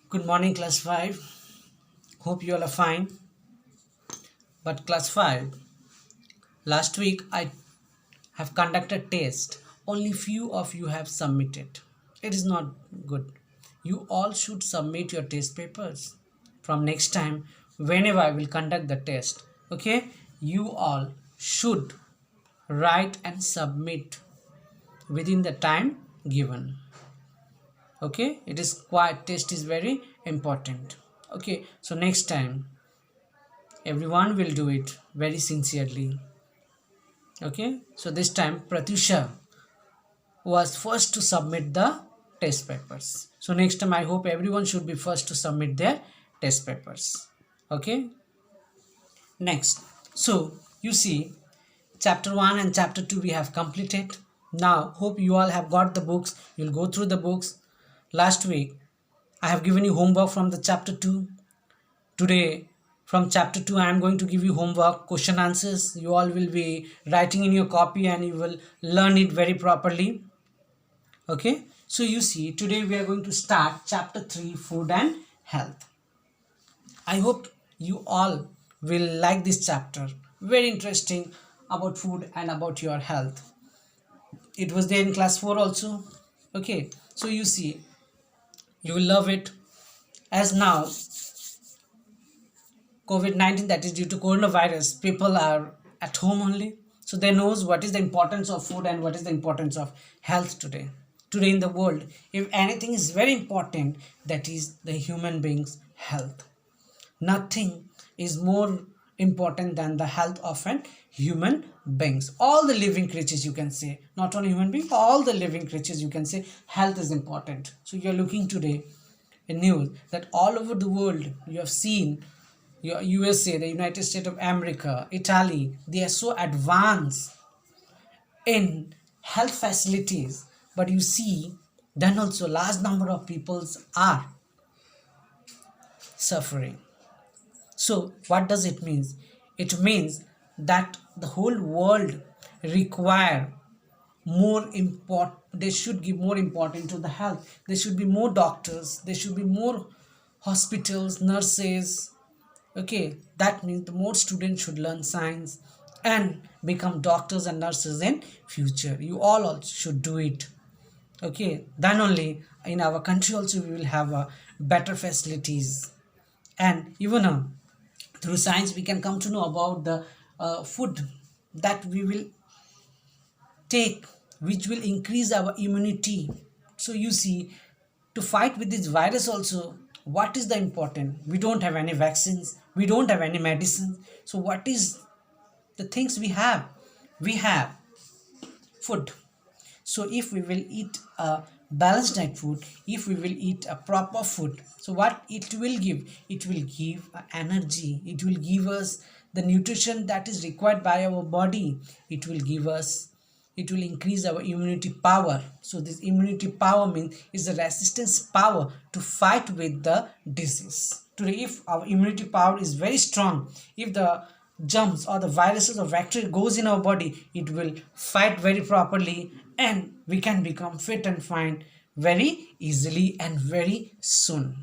Good morning, class 5. Hope you all are fine. But class 5, last week I have conducted test. Only few of you have submitted. It is not good. You all should submit your test papers. From next time, whenever I will conduct the test, okay, you all should write and submit within the time given. Okay, it is quite test is very important. Okay, so next time everyone will do it very sincerely. Okay, so this time Pratyusha was first to submit the test papers. So next time I hope everyone should be first to submit their test papers. Okay, next. So you see, chapter 1 and chapter 2 we have completed. Now hope you all have got the books. You'll go through the books. Last week I have given you homework from the chapter 2. Today from chapter 2 I am going to give you homework, question answers. You all will be writing in your copy and you will learn it very properly. Okay, so you see, today we are going to start chapter 3, food and health. I hope you all will like this chapter. Very interesting about food and about your health. It was there in class 4 also. Okay, so you see, you will love it. As now COVID-19, that is due to coronavirus, people are at home only. So they knows what is the importance of food and what is the importance of health today. Today in the world, if anything is very important, that is the human being's health. Nothing is more important than the health of an human beings. All the living creatures, you can say, not only human beings, all the living creatures, you can say health is important. So you are looking today in news that all over the world you have seen your USA, the United States of America, Italy, they are so advanced in health facilities. But you see, then also large number of peoples are suffering. So what does it mean? It means that the whole world require more import. They should give more importance to the health. There should be more doctors. There should be more hospitals, nurses. Okay, that means the more students should learn science and become doctors and nurses in future. You all also should do it. Okay, then only in our country also we will have better facilities, and even through science we can come to know about the food that we will take, which will increase our immunity. So you see, to fight with this virus also, what is the important? We don't have any vaccines, we don't have any medicines. So what is the things we have? We have food. So if we will eat a balanced diet food, if we will eat a proper food, so what it will give? It will give energy, it will give us the nutrition that is required by our body. It will give us, it will increase our immunity power. So this immunity power means is the resistance power to fight with the disease. Today if our immunity power is very strong, if the germs or the viruses or bacteria goes in our body, it will fight very properly and we can become fit and fine very easily and very soon.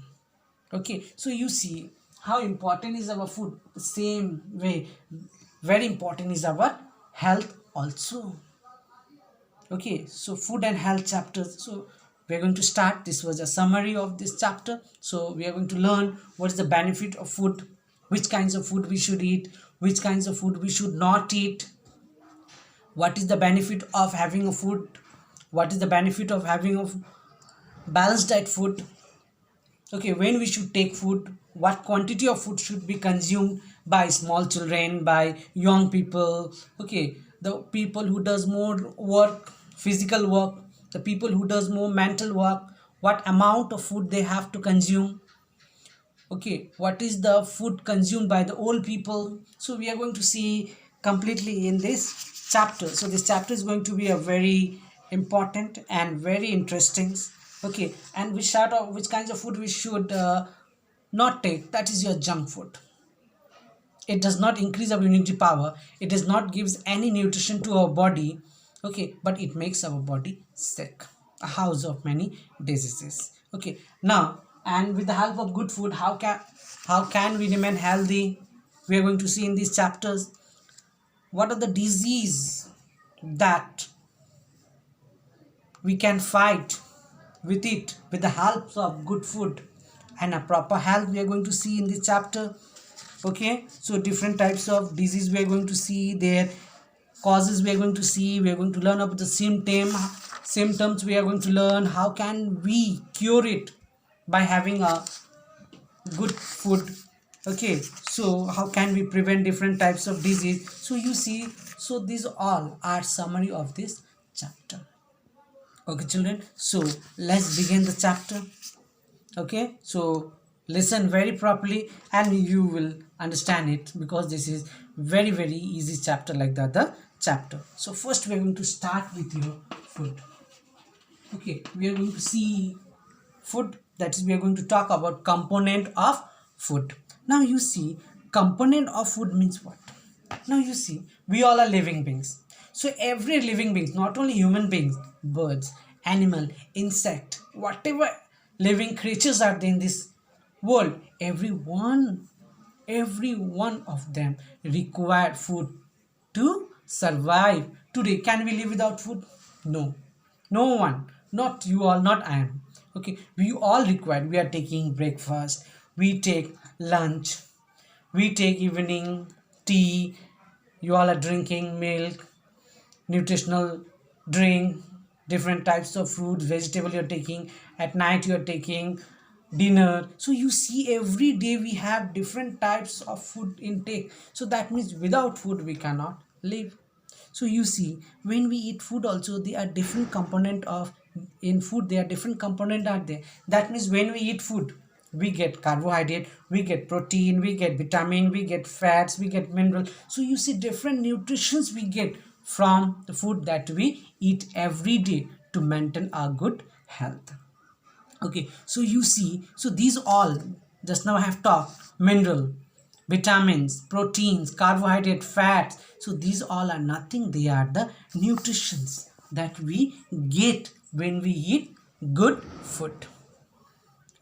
Okay, so you see how important is our food. The same way very important is our health also. Okay, so food and health chapters. So we are going to start. This was a summary of this chapter. So we are going to learn what is the benefit of food, which kinds of food we should eat, which kinds of food we should not eat, what is the benefit of having a food, what is the benefit of having a balanced diet food. Okay, when we should take food, what quantity of food should be consumed by small children, by young people. Okay, the people who does more work, physical work, the people who does more mental work, what amount of food they have to consume. Okay, what is the food consumed by the old people. So we are going to see completely in this chapter. So this chapter is going to be a very important and very interesting. Okay, and we start off which kinds of food we should not take. That is your junk food. It does not increase our immunity power, it does not gives any nutrition to our body. Okay, but it makes our body sick, a house of many diseases. Okay, now And with the help of good food, how can we remain healthy? We are going to see in these chapters what are the disease that we can fight with it with the help of good food and a proper health. We are going to see in this chapter. Okay, so different types of disease we are going to see, their causes we are going to see, we are going to learn about the symptoms we are going to learn how can we cure it by having a good food. Okay, so how can we prevent different types of disease? So you see, so these all are summary of this chapter. Okay children, so let's begin the chapter. Okay, so listen very properly and you will understand it, because this is very easy chapter like the other chapter. So first we are going to start with your food. Okay, we are going to see food, that is we are going to talk about component of food. Now you see, component of food means what? Now you see, we all are living beings. So every living being, not only human beings, birds, animal, insect, whatever living creatures are there in this world, every one of them require food to survive. Today, can we live without food? No, no one, not you all, not I am. Okay, we all require, we are taking breakfast, we take lunch, we take evening tea, you all are drinking milk, nutritional drink, different types of fruit, vegetable you're taking, at night you're taking dinner. So you see, every day we have different types of food intake. So that means without food we cannot live. So you see, when we eat food also, there are different component of, in food there are different component are there. That means when we eat food, we get carbohydrate, we get protein, we get vitamin, we get fats, we get mineral. So you see, different nutritions we get from the food that we eat every day to maintain our good health. Okay, so you see, so these all, just now I have talked, mineral, vitamins, proteins, carbohydrate, fats. So these all are nothing, they are the nutritions that we get when we eat good food.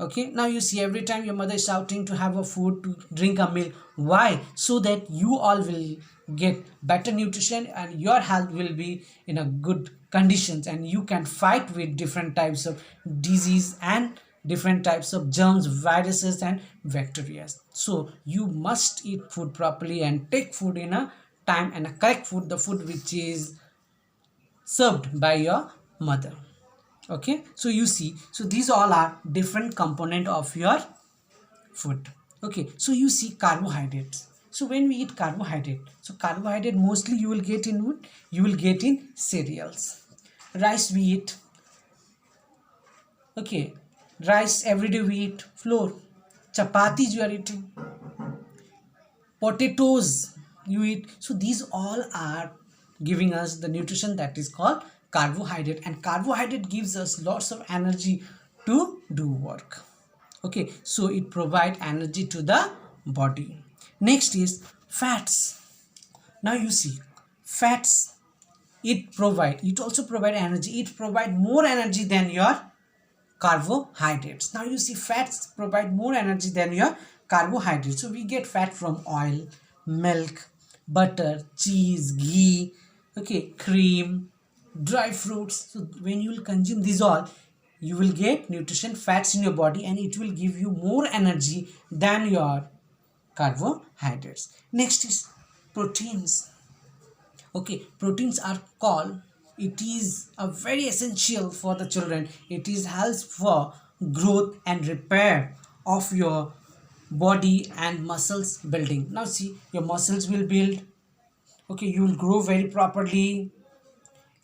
Okay, now you see, every time your mother is shouting to have a food, to drink a milk. Why? So that you all will get better nutrition and your health will be in a good conditions, and you can fight with different types of disease and different types of germs, viruses and bacteria. So you must eat food properly and take food in a time, and a correct food, the food which is served by your mother. Okay, so you see, so these all are different component of your food. Okay, so you see, carbohydrates. So when we eat carbohydrate, so carbohydrate mostly you will get in wood, you will get in cereals. Rice we eat. Okay, rice every day we eat. Flour, chapatis you are eating, potatoes you eat. So these all are giving us the nutrition that is called carbohydrate, and carbohydrate gives us lots of energy to do work. Okay, so it provide energy to the body. Next is fats. Now you see, fats, it also provide energy, it provide more energy than your carbohydrates. Now you see, fats provide more energy than your carbohydrates. So we get fat from oil, milk, butter, cheese, ghee, okay, cream, dry fruits. So when you will consume these all, you will get nutrition fats in your body, and it will give you more energy than your carbohydrates. Next is proteins. Okay, proteins are called, it is a very essential for the children. It is helps for growth and repair of your body and muscles building. Now see, your muscles will build. Okay, you will grow very properly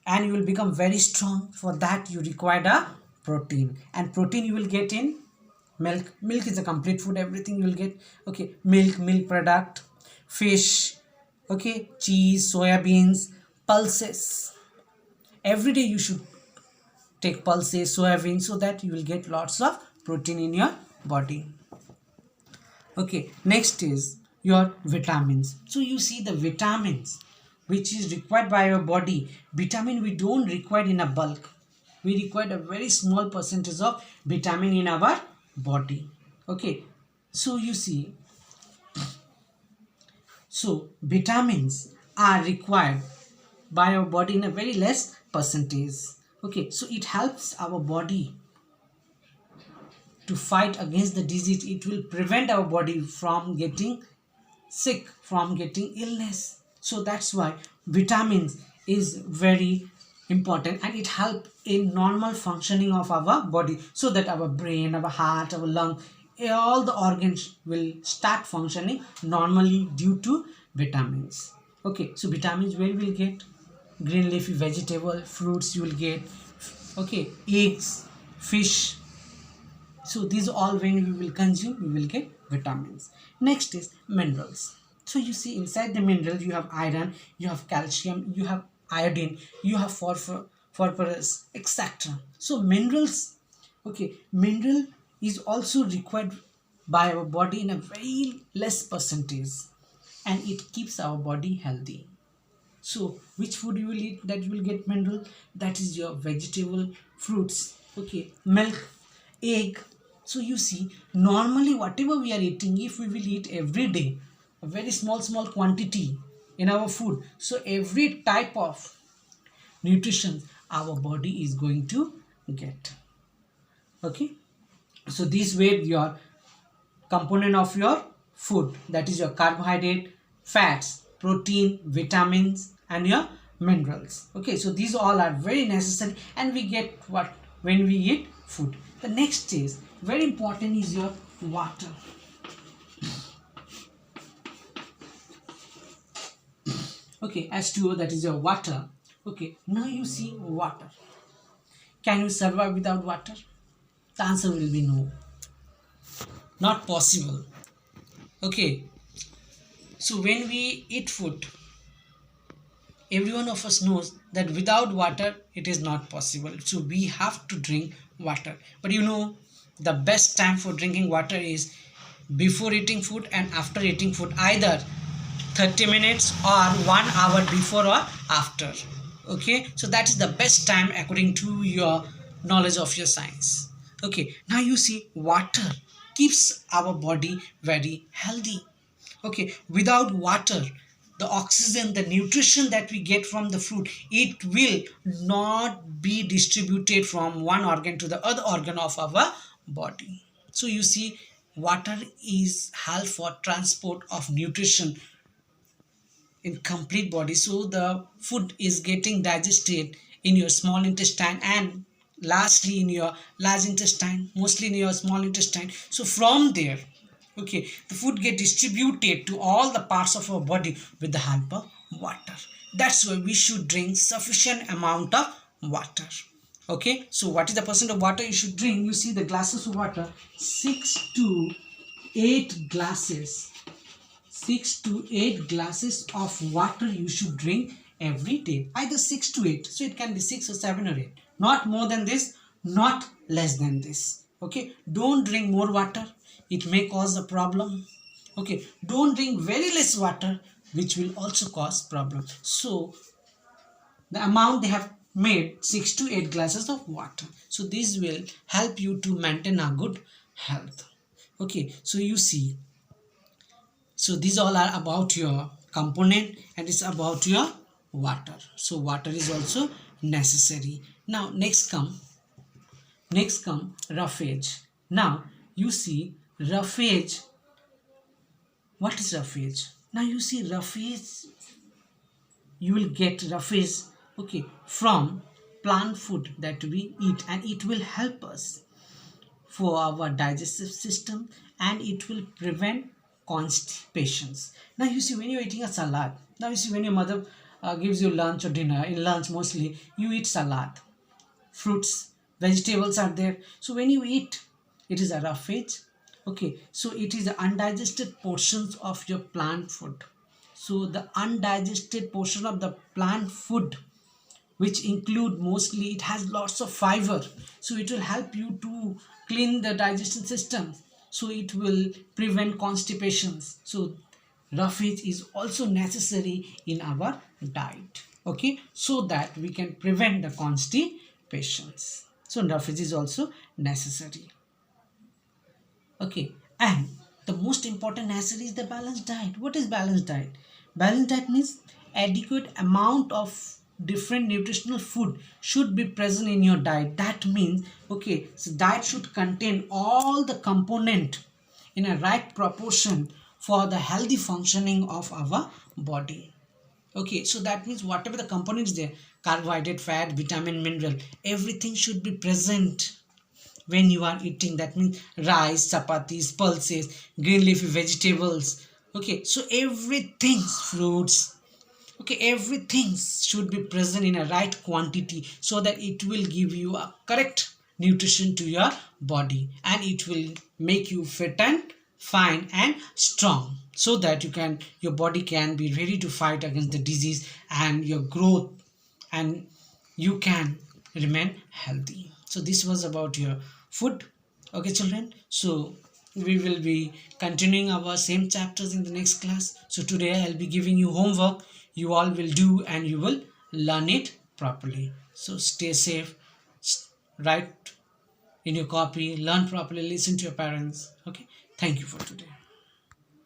and you will become very strong. For that you require a protein, and protein you will get in milk. Milk is a complete food, everything you will get. Okay, milk product, fish, okay, cheese, soya beans, pulses. Every day you should take pulses, soya beans, so that you will get lots of protein in your body. Okay, next is your vitamins. So you see, the vitamins which is required by your body, vitamin we don't require in a bulk, we require a very small percentage of vitamin in our body. Okay, so you see, so vitamins are required by our body in a very less percentage. Okay, so it helps our body to fight against the disease. It will prevent our body from getting sick, from getting illness. So that's why vitamins is very important, and it help in normal functioning of our body, so that our brain, our heart, our lung, all the organs will start functioning normally due to vitamins. Okay, so vitamins where we'll get? Green leafy vegetable, fruits you will get. Okay, eggs, fish. So these all, when we will consume, we will get vitamins. Next is minerals. So you see, inside the minerals you have iron, you have calcium, you have iodine, you have phosphorus, etc. So minerals, okay, mineral is also required by our body in a very less percentage, and it keeps our body healthy. So which food you will eat that you will get mineral? That is your vegetable, fruits, okay, milk, egg. So you see, normally whatever we are eating, if we will eat every day a very small quantity in our food, so every type of nutrition our body is going to get. Okay, so this way your component of your food, that is your carbohydrate, fats, protein, vitamins, and your minerals. Okay, so these all are very necessary, and we get what when we eat food. The next is very important, is your water. Okay, H2O, that is your water. Okay, now you see water. Can you survive without water? The answer will be no, not possible. Okay, so when we eat food, every one of us knows that without water it is not possible. So we have to drink water. But you know, the best time for drinking water is before eating food and after eating food, either 30 minutes or 1 hour before or after. Okay, so that is the best time according to your knowledge of your science. Okay, now you see, water keeps our body very healthy. Okay, without water, the oxygen, the nutrition that we get from the food, it will not be distributed from one organ to the other organ of our body. So you see, water is help for transport of nutrition in complete body. So the food is getting digested in your small intestine, and lastly in your large intestine, mostly in your small intestine. So from there, okay, the food get distributed to all the parts of our body with the help of water. That's why we should drink sufficient amount of water. Okay, so what is the percent of water you should drink? You see the glasses of water, 6 to 8 glasses. 6 to 8 glasses of water you should drink every day, either 6 to 8. So it can be 6 or 7 or 8, not more than this, not less than this. Okay, don't drink more water, it may cause a problem. Okay, don't drink very less water, which will also cause problem. So the amount they have made, 6 to 8 glasses of water. So this will help you to maintain a good health. Okay, so you see, so these all are about your component, and it's about your water. So water is also necessary. Now next come roughage. Now you see roughage. What is roughage? Now you see roughage, you will get roughage, okay, from plant food that we eat, and it will help us for our digestive system, and it will prevent constipations. Now you see, when you're eating a salad, now you see, when your mother gives you lunch or dinner, in lunch mostly you eat salad, fruits, vegetables are there. So when you eat, it is a roughage. Okay, so it is the undigested portions of your plant food. So the undigested portion of the plant food, which include mostly, it has lots of fiber, so it will help you to clean the digestion system, so it will prevent constipations. So roughage is also necessary in our diet, okay, so that we can prevent the constipations. So roughage is also necessary. Okay, and the most important necessary is the balanced diet. What is balanced diet? Balanced diet means adequate amount of different nutritional food should be present in your diet. That means, okay, so diet should contain all the component in a right proportion for the healthy functioning of our body. Okay, so that means whatever the components there, carbohydrate, fat, vitamin, mineral, everything should be present when you are eating. That means rice, chapatis, pulses, green leafy vegetables. Okay, so everything, fruits, okay, everything should be present in a right quantity so that it will give you a correct nutrition to your body, and it will make you fit and fine and strong, so that your body can be ready to fight against the disease and your growth, and you can remain healthy. So this was about your food. Okay, children, so we will be continuing our same chapters in the next class. So today I'll be giving you homework, you all will do and you will learn it properly. So stay safe, write in your copy, learn properly, listen to your parents. Okay, thank you for today.